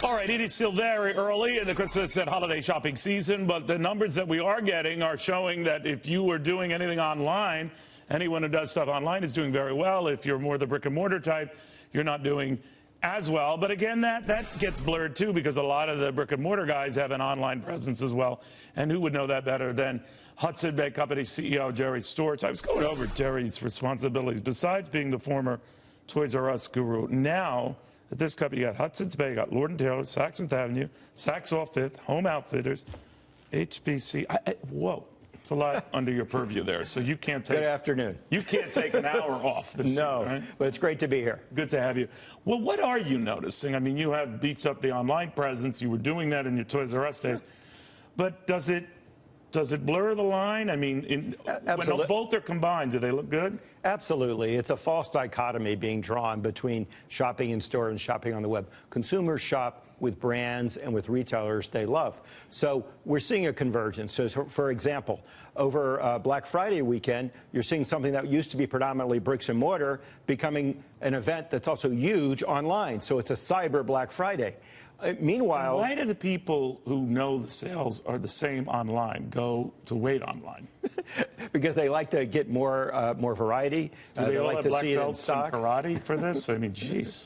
All right, it is still very early in the Christmas and holiday shopping season, but the numbers that we are getting are showing that if you were doing anything online, anyone who does stuff online is doing very well. If you're more the brick and mortar type, you're not doing as well. But again, that gets blurred too, because a lot of the brick and mortar guys have an online presence as well. And who would know that better than Hudson Bay Company CEO Jerry Storch? I was going over Jerry's responsibilities. Besides being the former Toys R Us guru, now at this company, you got Hudson's Bay, you got Lord & Taylor, Saks Fifth Avenue, Saks Off Fifth, Home Outfitters, HBC. Whoa, it's a lot under your purview there. So you can't take. Good afternoon. You can't take an hour off. No, season, right? but it's great to be here. Good to have you. Well, what are you noticing? I mean, you have beefed up the online presence. You were doing that in your Toys R Us days. But does it blur the line? I mean, when both are combined, do they look good? Absolutely. It's a false dichotomy being drawn between shopping in store and shopping on the web. Consumers shop with brands and with retailers they love. So we're seeing a convergence. So for example, over Black Friday weekend, you're seeing something that used to be predominantly bricks and mortar becoming an event that's also huge online. So it's a cyber Black Friday. Meanwhile, why do the people who know the sales are the same online go to wait online? Because they like to get more variety. Do they all like have to black see it in belts and stock. karate for this? I mean, jeez.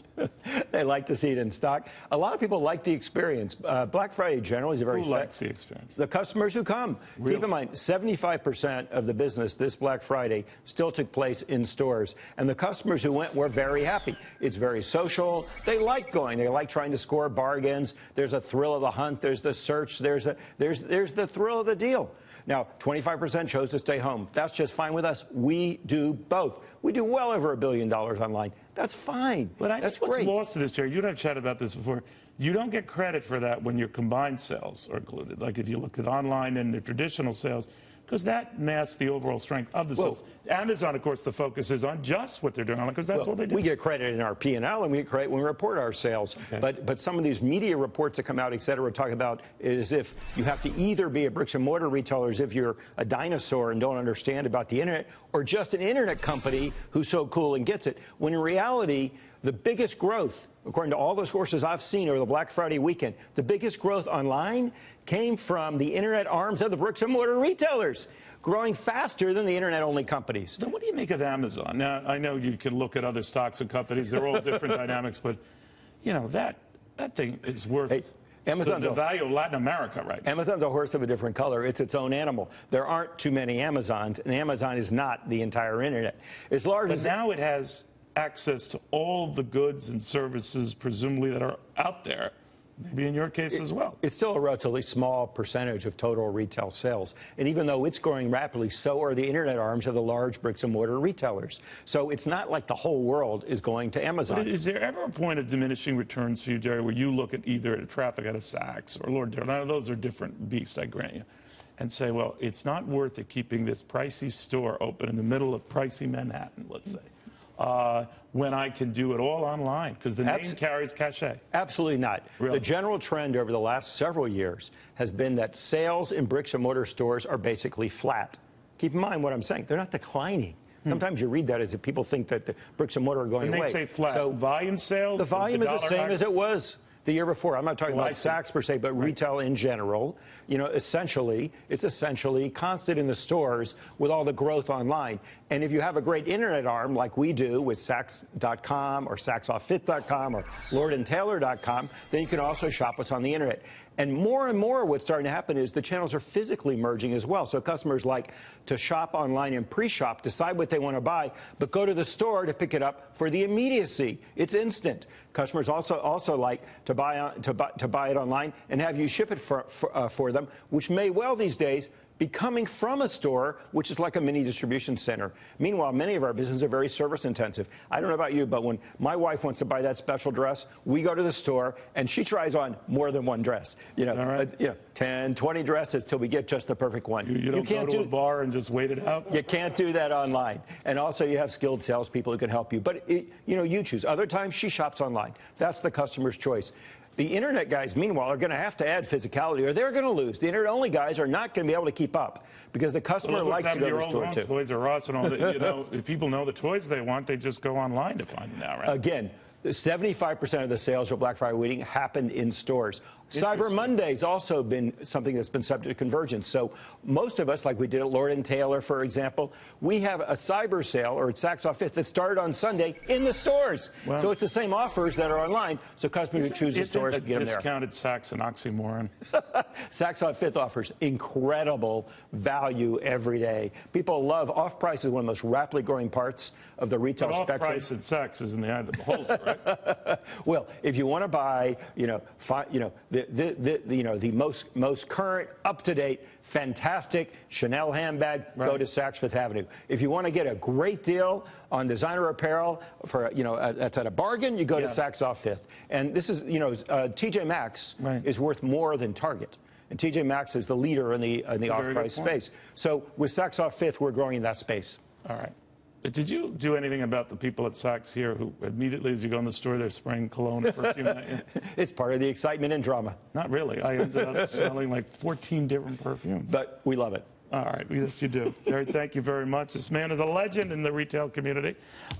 They like to see it in stock. A lot of people like the experience. Black Friday generally is a very. Who likes the experience? The customers who come. Really? Keep in mind, 75% of the business this Black Friday still took place in stores, and the customers who went were very happy. It's very social. They like going. They like trying to score bargains. There's a thrill of the hunt. There's the search. There's the thrill of the deal. Now, 25% chose to stay home. That's just fine with us. We do both. We do well over $1 billion online. That's fine. But I That's think what's great. lost to this, Jerry, you and I have chatted about this before. You don't get credit for that when your combined sales are included. Like if you look at online and the traditional sales, because that masks the overall strength of the sales. Amazon, of course, the focus is on just what they're doing online, because that's what they do. We get credit in our P&L, and we get credit when we report our sales. Okay. But some of these media reports that come out, et cetera, talk about is if you have to either be a bricks and mortar retailer as if you're a dinosaur and don't understand about the internet, or just an internet company who's so cool and gets it. When in reality, the biggest growth, according to all the sources I've seen over the Black Friday weekend, the biggest growth online came from the internet arms of the bricks and mortar retailers, growing faster than the internet-only companies. Now, what do you make of Amazon? Now, I know you can look at other stocks and companies. They're all different dynamics, but, you know, that thing is worth the value of Latin America right now. Amazon's a horse of a different color. It's its own animal. There aren't too many Amazons, and Amazon is not the entire internet. As large as now it has access to all the goods and services, presumably, that are out there, maybe in your case as well. It's still a relatively small percentage of total retail sales. And even though it's growing rapidly, so are the internet arms of the large bricks and mortar retailers. So it's not like the whole world is going to Amazon. But is there ever a point of diminishing returns for you, Jerry, where you look at either the traffic at a Saks or Lord & Taylor, now those are different beasts, I grant you, and say, well, it's not worth it keeping this pricey store open in the middle of pricey Manhattan, let's say, when I can do it all online, because the name carries cachet? Absolutely not. Really? The general trend over the last several years has been that sales in bricks and mortar stores are basically flat. Keep in mind what I'm saying. They're not declining. Sometimes you read that as if people think that the bricks and mortar are going away. When they say flat, so volume sales? The volume is the same as it was the year before. I'm not talking about Saks per se, but retail in general. You know, it's essentially constant in the stores with all the growth online. And if you have a great internet arm like we do with Saks.com or SaksOffFifth.com or LordandTaylor.com, then you can also shop us on the internet. And more what's starting to happen is the channels are physically merging as well. So customers like to shop online and pre-shop, decide what they want to buy, but go to the store to pick it up for the immediacy. It's instant. Customers also like to buy it online and have you ship it for them, which may well these days be coming from a store, which is like a mini distribution center. Meanwhile, many of our businesses are very service intensive. I don't know about you, but when my wife wants to buy that special dress, we go to the store and she tries on more than one dress. You know, 10, 20 dresses till we get just the perfect one. You don't go to a bar and just wait it out? You can't do that online. And also you have skilled salespeople who can help you. But, you know, you choose. Other times she shops online. That's the customer's choice. The internet guys, meanwhile, are going to have to add physicality or they're going to lose. The internet-only guys are not going to be able to keep up because the customer likes to go to the store, too. Toys R Us and all that, you know, if people know the toys they want, they just go online to find them now, right? Again, 75% of the sales for Black Friday weekend happened in stores. Cyber Monday's also been something that's been subject to convergence. So most of us, like we did at Lord & Taylor, for example, we have a cyber sale, or at Saks Off 5th, that started on Sunday in the stores. Well, so it's the same offers that are online, so customers who choose the stores can get them there. Discounted Saks an oxymoron? Saks Off 5th offers incredible value every day. People love off-price is one of the most rapidly growing parts of the retail spectrum. Off-price at Saks is in the eye of the beholder, right? Well, if you want to buy, the most current, up-to-date, fantastic Chanel handbag, go to Saks Fifth Avenue. If you want to get a great deal on designer apparel for that's at a bargain, you go to Saks Off Fifth. And this is TJ Maxx is worth more than Target. And TJ Maxx is the leader in the off-price space. So with Saks Off Fifth, we're growing in that space. All right. But did you do anything about the people at Saks here who immediately as you go in the store, they're spraying cologne and perfume at you? It's part of the excitement and drama. Not really. I ended up smelling like 14 different perfumes. But we love it. All right. Yes, you do. Jerry, thank you very much. This man is a legend in the retail community.